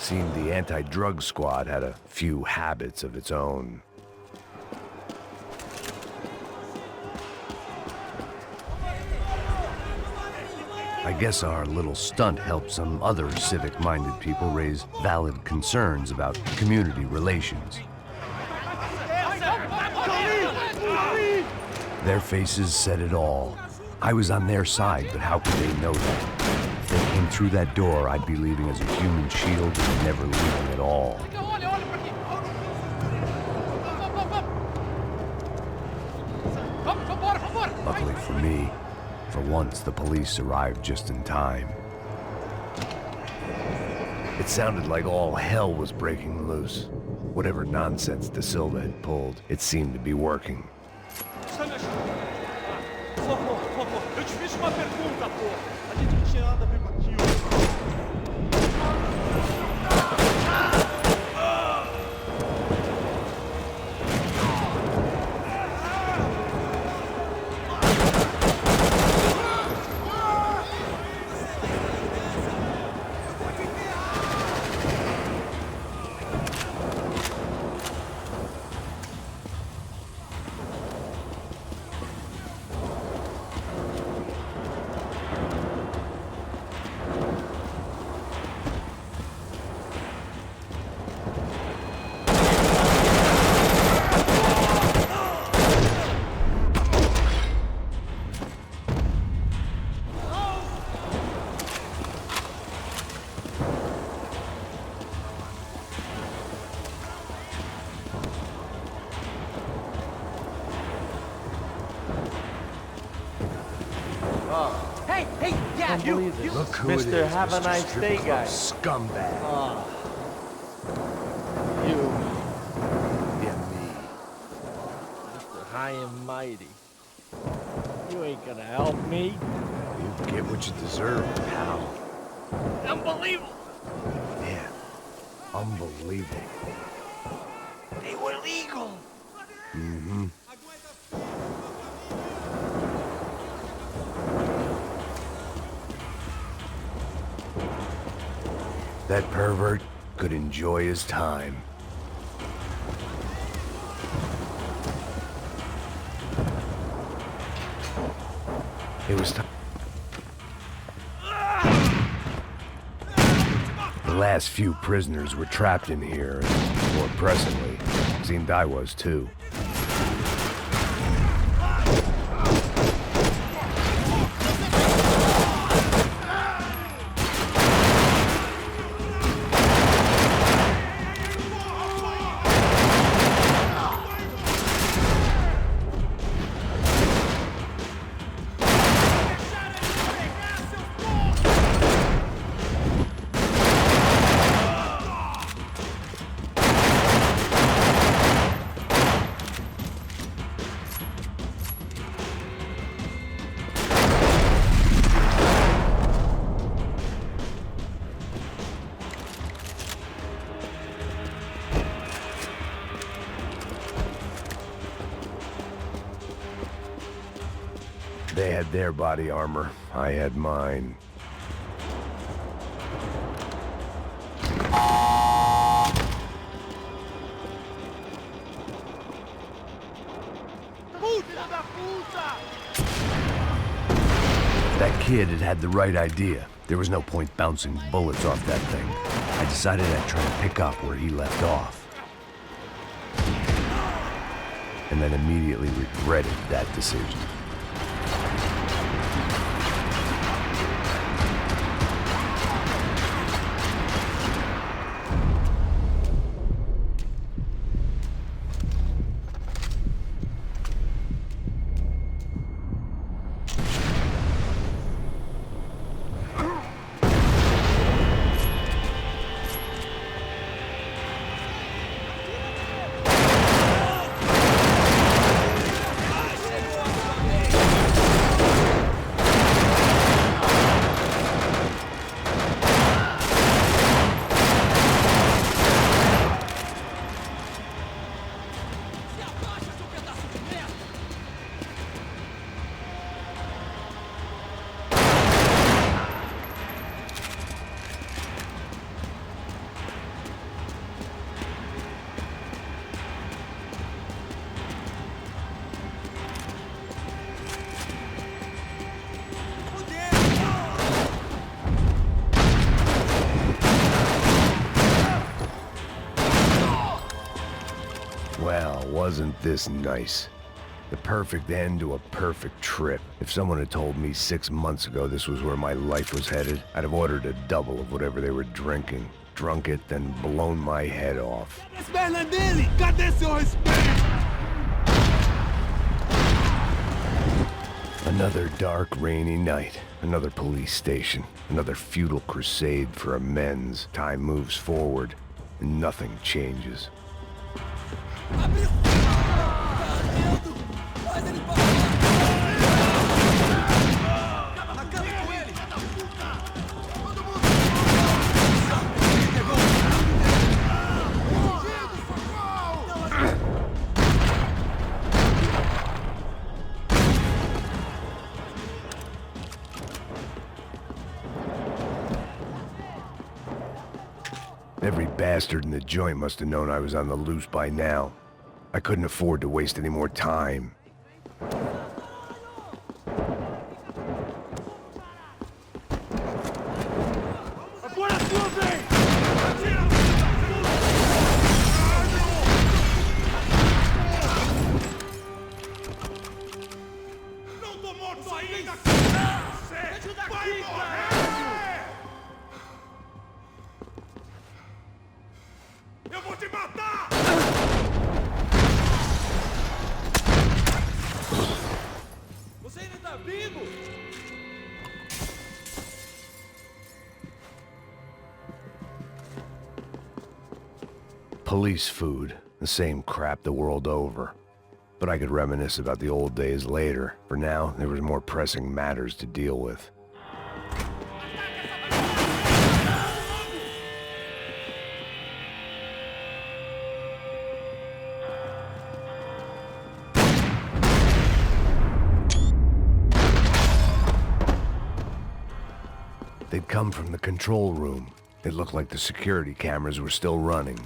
Seemed the anti-drug squad had a few habits of its own. I guess our little stunt helped some other civic-minded people raise valid concerns about community relations. Their faces said it all. I was on their side, but how could they know that? If they came through that door, I'd be leaving as a human shield and never leaving at all. Luckily for me, for once the police arrived just in time. It sounded like all hell was breaking loose. Whatever nonsense De Silva had pulled, it seemed to be working. Eu te fiz uma pergunta, pô. A gente não tinha nada a ver com aquilo. You, Look who Mr. it is, Have a Mr. nice Strip day, Club guy. Scumbag. You, Yeah, me. Mr. High and Mighty. You ain't gonna help me. You get what you deserve, pal. Unbelievable. Yeah, unbelievable. They were legal. Mm-hmm. That pervert could enjoy his time. It was time. The last few prisoners were trapped in here, and more presently, it seemed I was too. They had their body armor. I had mine. That kid had the right idea. There was no point bouncing bullets off that thing. I decided I'd try to pick up where he left off. And then immediately regretted that decision. Wasn't this nice? The perfect end to a perfect trip. If someone had told me 6 months ago this was where my life was headed, I'd have ordered a double of whatever they were drinking, drunk it, then blown my head off. Another dark, rainy night. Another police station. Another futile crusade for amends. Time moves forward, and nothing changes. Every bastard in the joint must have known I was on the loose by now. I couldn't afford to waste any more time. Eu vou te matar! Você ainda tá vivo? Police food. The same crap the world over. But I could reminisce about the old days later. For now, there was more pressing matters to deal with. They'd come from the control room. It looked like the security cameras were still running.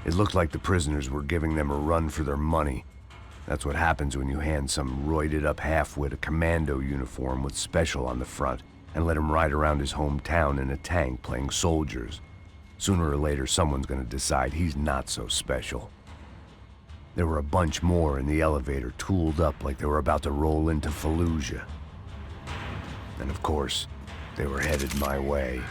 It looked like the prisoners were giving them a run for their money. That's what happens when you hand some roided-up halfwit a commando uniform with special on the front and let him ride around his hometown in a tank playing soldiers. Sooner or later, someone's gonna decide he's not so special. There were a bunch more in the elevator, tooled up like they were about to roll into Fallujah. And of course, they were headed my way.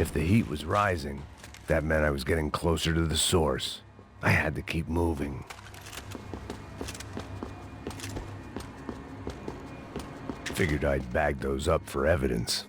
If the heat was rising, that meant I was getting closer to the source. I had to keep moving. Figured I'd bag those up for evidence.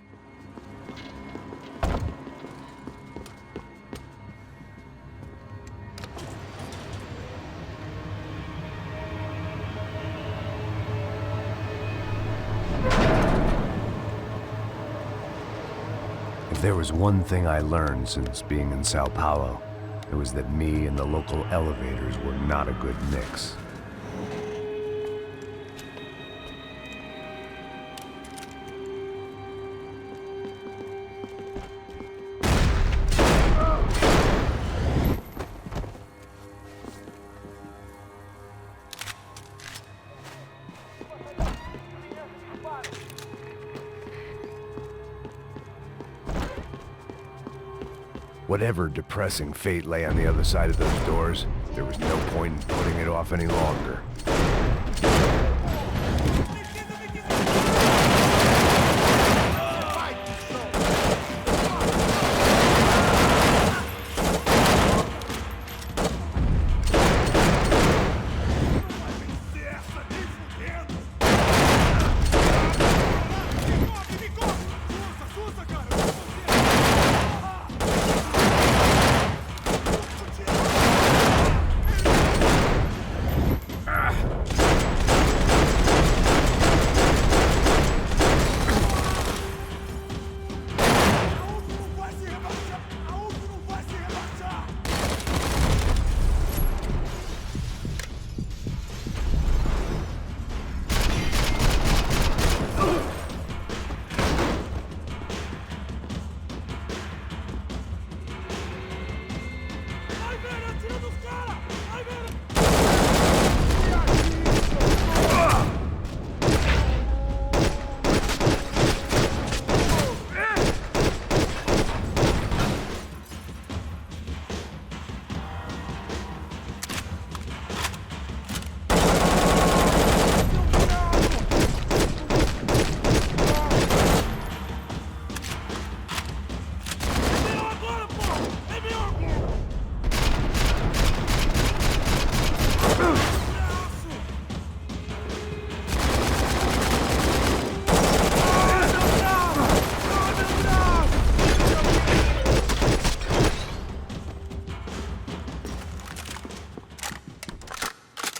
If there was one thing I learned since being in São Paulo, it was that me and the local elevators were not a good mix. Whatever depressing fate lay on the other side of those doors, there was no point in putting it off any longer.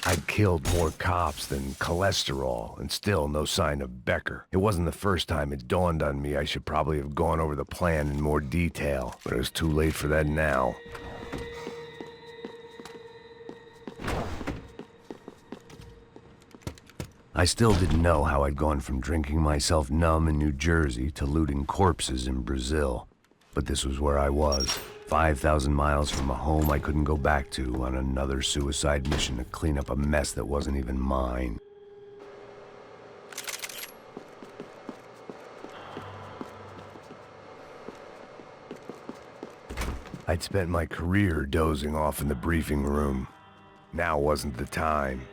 I'd killed more cops than cholesterol, and still no sign of Becker. It wasn't the first time it dawned on me I should probably have gone over the plan in more detail, but it was too late for that now. I still didn't know how I'd gone from drinking myself numb in New Jersey to looting corpses in Brazil, but this was where I was. 5,000 miles from a home I couldn't go back to on another suicide mission to clean up a mess that wasn't even mine. I'd spent my career dozing off in the briefing room. Now wasn't the time.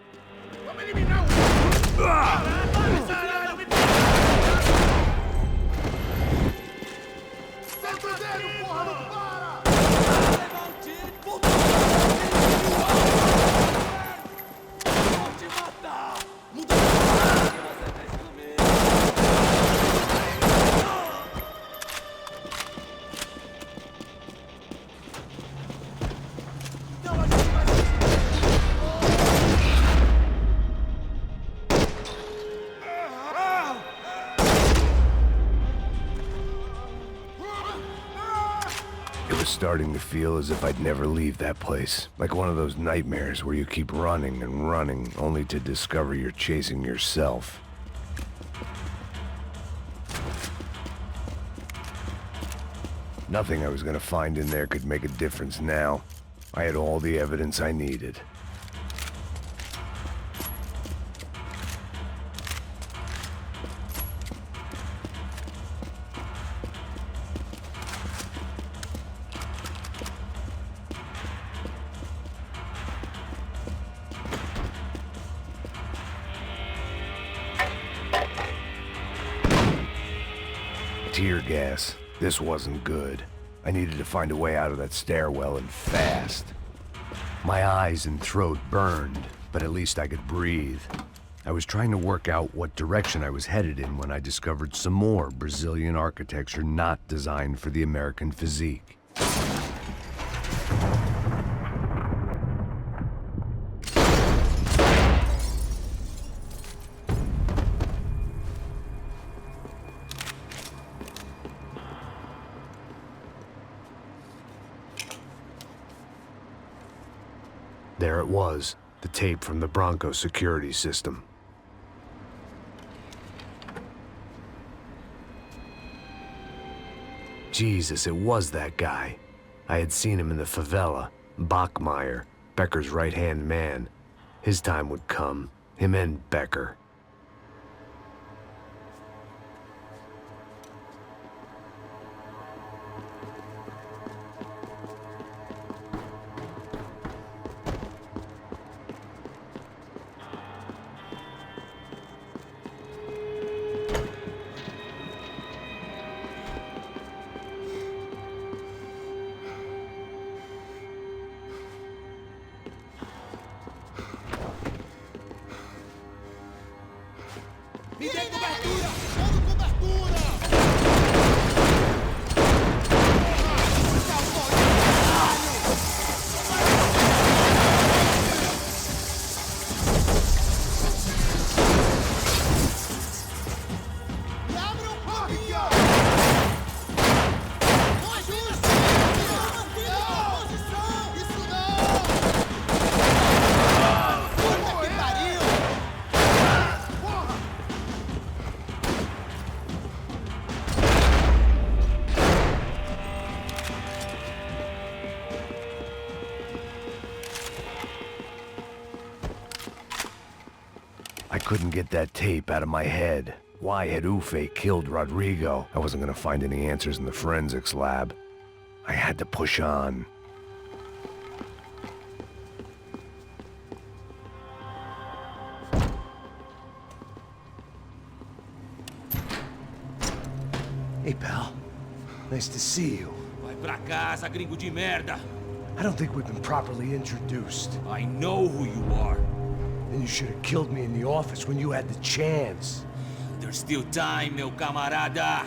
Starting to feel as if I'd never leave that place. Like one of those nightmares where you keep running and running, only to discover you're chasing yourself. Nothing I was gonna find in there could make a difference now. I had all the evidence I needed. Tear gas. This wasn't good. I needed to find a way out of that stairwell and fast. My eyes and throat burned, but at least I could breathe. I was trying to work out what direction I was headed in when I discovered some more Brazilian architecture not designed for the American physique. There it was, the tape from the Bronco security system. Jesus, it was that guy. I had seen him in the favela, Bachmeyer, Becker's right-hand man. His time would come, him and Becker. Me dê cobertura! Dando cobertura! Me abre porrinho! Não ajuda! Não! Isso não! Puta que pariu! I couldn't get that tape out of my head. Why had Ufe killed Rodrigo? I wasn't gonna find any answers in the forensics lab. I had to push on. Hey, pal. Nice to see you. Vai pra casa, gringo de merda! I don't think we've been properly introduced. I know who you are. Then you should have killed me in the office when you had the chance. There's still time, meu camarada!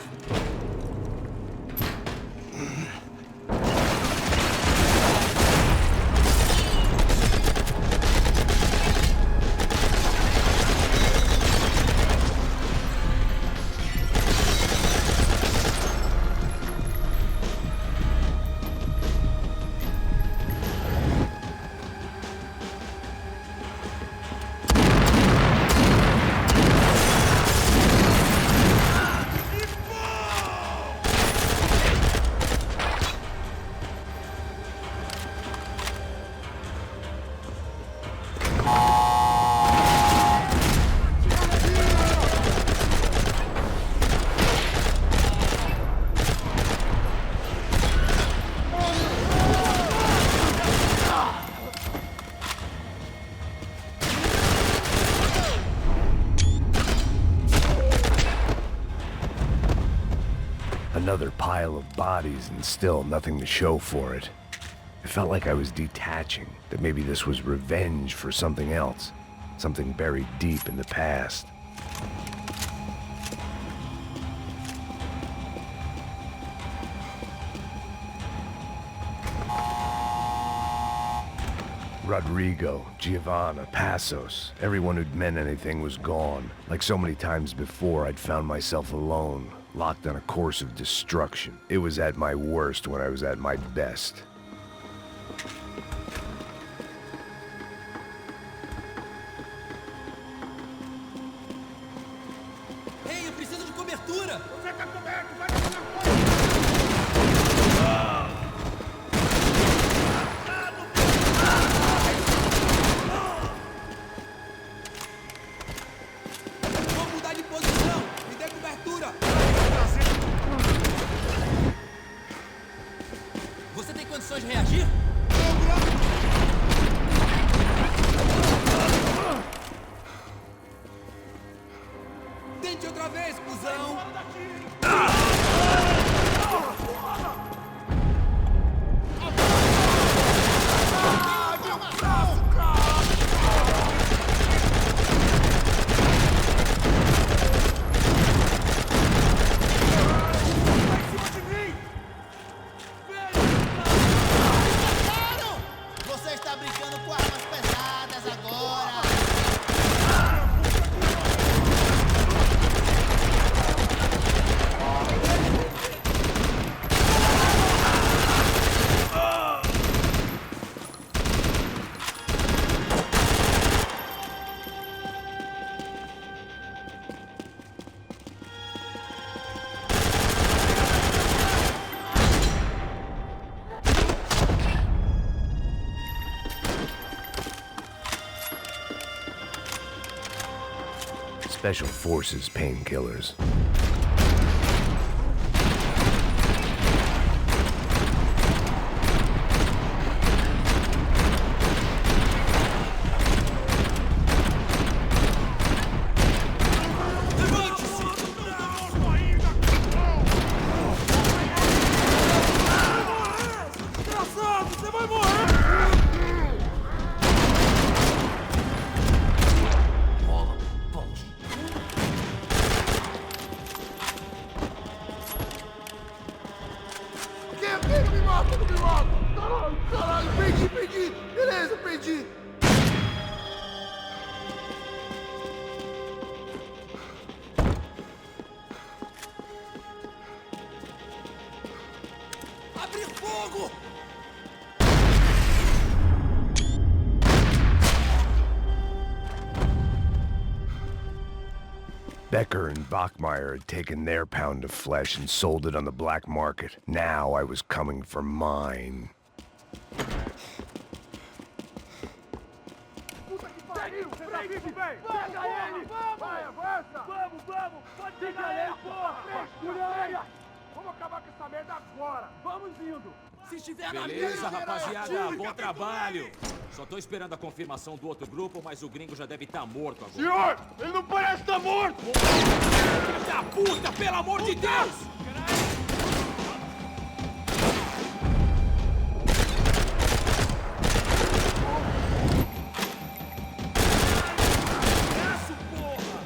Another pile of bodies and still nothing to show for it. It felt like I was detaching, that maybe this was revenge for something else, something buried deep in the past. Rodrigo, Giovanna, Passos, everyone who'd meant anything was gone. Like so many times before, I'd found myself alone, locked on a course of destruction. It was at my worst when I was at my best. Ei, eu preciso de cobertura! Você tá coberto, vai Vou mudar de posição! Me dê cobertura! Você tem condições de reagir? Tente outra vez, cuzão! brincando com armas pesadas agora. Special Forces painkillers. Desgraçado, você vai morrer! Não me mata, não me mata! Caralho, caralho, perdi! Beleza, perdi! Abre fogo! Becker and Bachmeyer had taken their pound of flesh and sold it on the black market. Now I was coming for mine. Puta que pariu! Você tá vivo, velho! Pega ele! Vai, avança! Vamos! Pode pegar ele, porra! Muralha! Vamos acabar com essa merda agora! Vamos indo! Se estiver na Beleza, mesa, rapaziada, bom trabalho. Só tô esperando a confirmação do outro grupo, mas o gringo já deve estar morto agora. Senhor, ele não parece estar morto! Filho da puta, pelo amor de Deus! Isso, porra!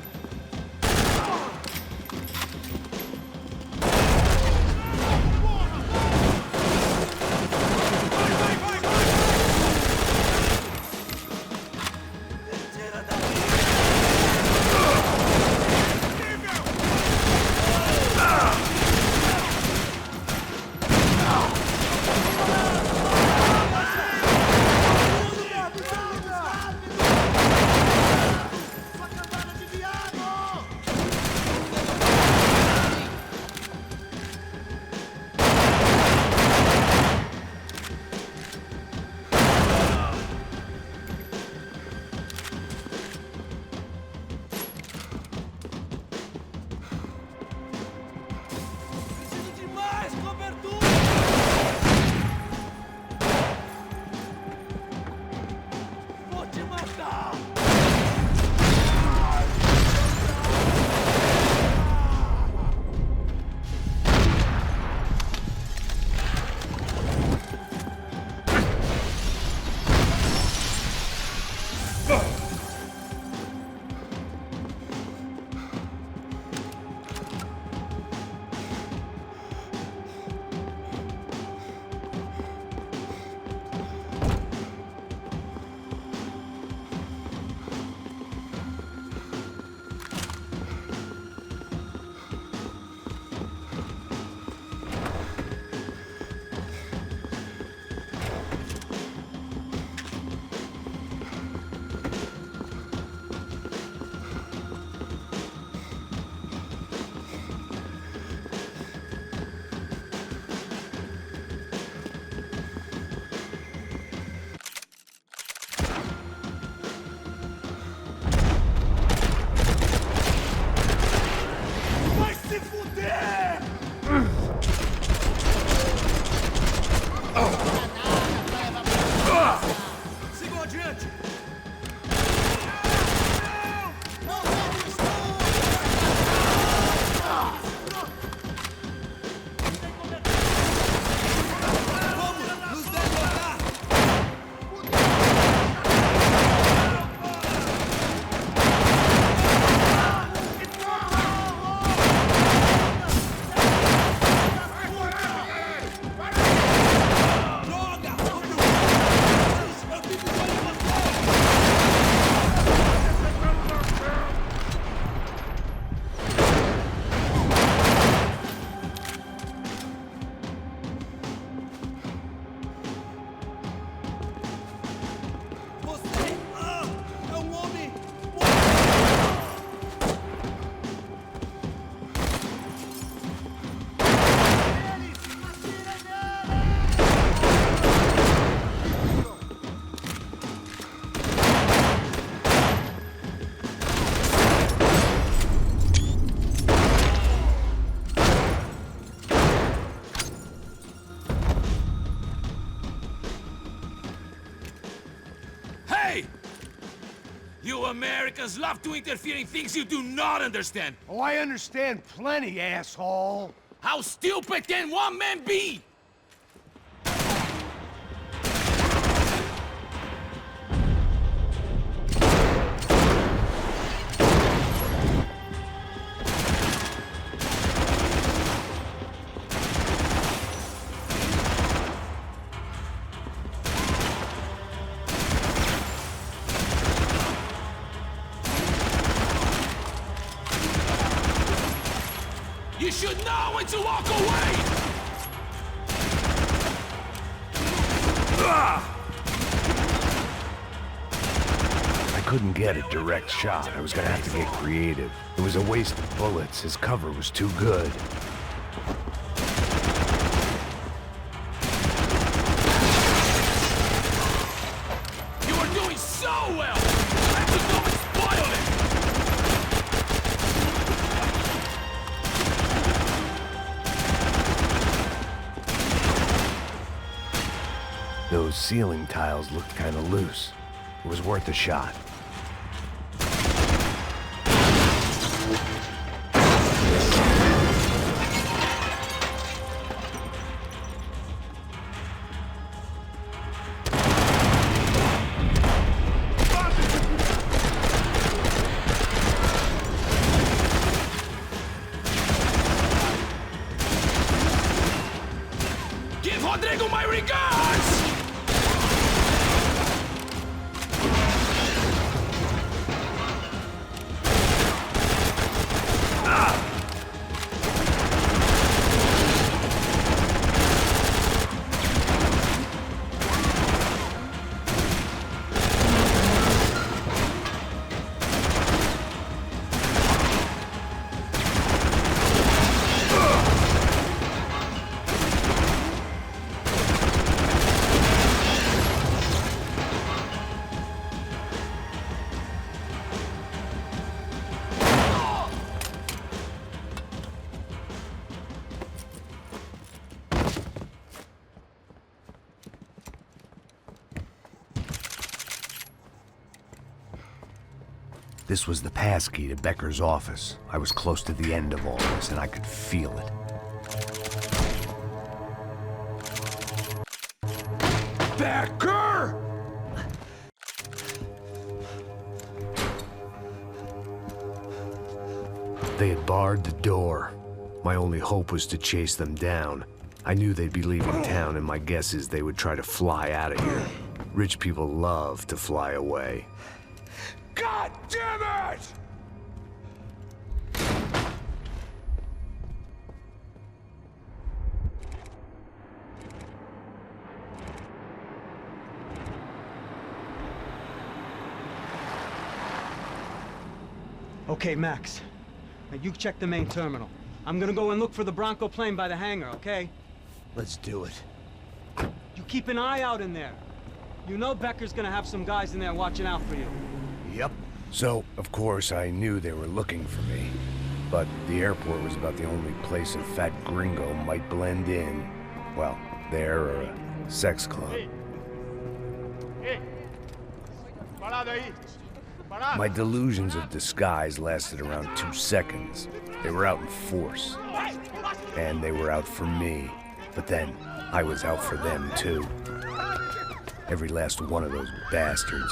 Hey! You Americans love to interfere in things you do not understand. Oh, I understand plenty, asshole. How stupid can one man be? You should know when to walk away! I couldn't get a direct shot. I was gonna have to get creative. It was a waste of bullets. His cover was too good. You are doing so well! Let's just go and spoil it! Those ceiling tiles looked kinda loose. It was worth a shot. Give Rodrigo my regards! This was the passkey to Becker's office. I was close to the end of all this, and I could feel it. Becker! They had barred the door. My only hope was to chase them down. I knew they'd be leaving town, and my guess is they would try to fly out of here. Rich people love to fly away. God damn it! Okay, Max. Now you check the main terminal. I'm gonna go and look for the Bronco plane by the hangar, okay? Let's do it. You keep an eye out in there. You know Becker's gonna have some guys in there watching out for you. Yep. So, of course, I knew they were looking for me. But the airport was about the only place a fat gringo might blend in. Well, there or a sex club. My delusions of disguise lasted around 2 seconds. They were out in force. And they were out for me. But then, I was out for them, too. Every last one of those bastards.